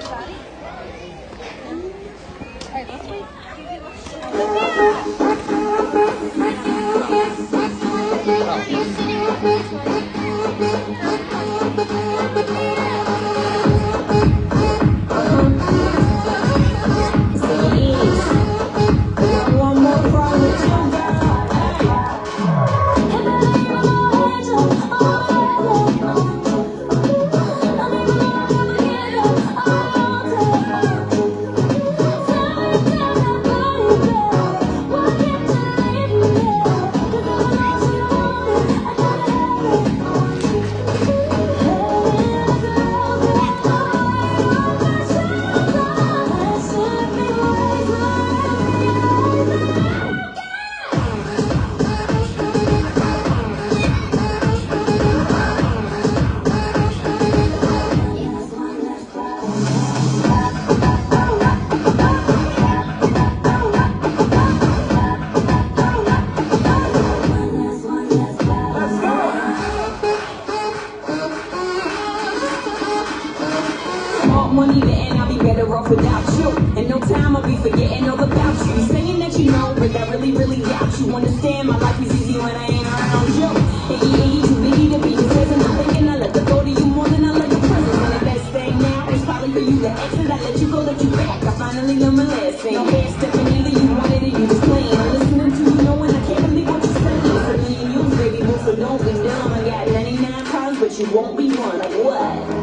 Alright, let's wait. Money and I'll be better off without you. In no time I'll be forgetting all about you. Saying that you know, but I really doubt you. Understand my life is easy when I ain't around you. Iggy, too biggie to be present. I'm thinking I let the go to you more than I let the present. And the best thing now is probably for you to exit. I let you go, let you back. I finally learned my lesson. No hair stepping either you wanted it, you just playing. I'm listening to you knowing I can't believe what you're saying. It's a million you, baby, boo, so don't be dumb. I got 99 problems, but you won't be one. Like what?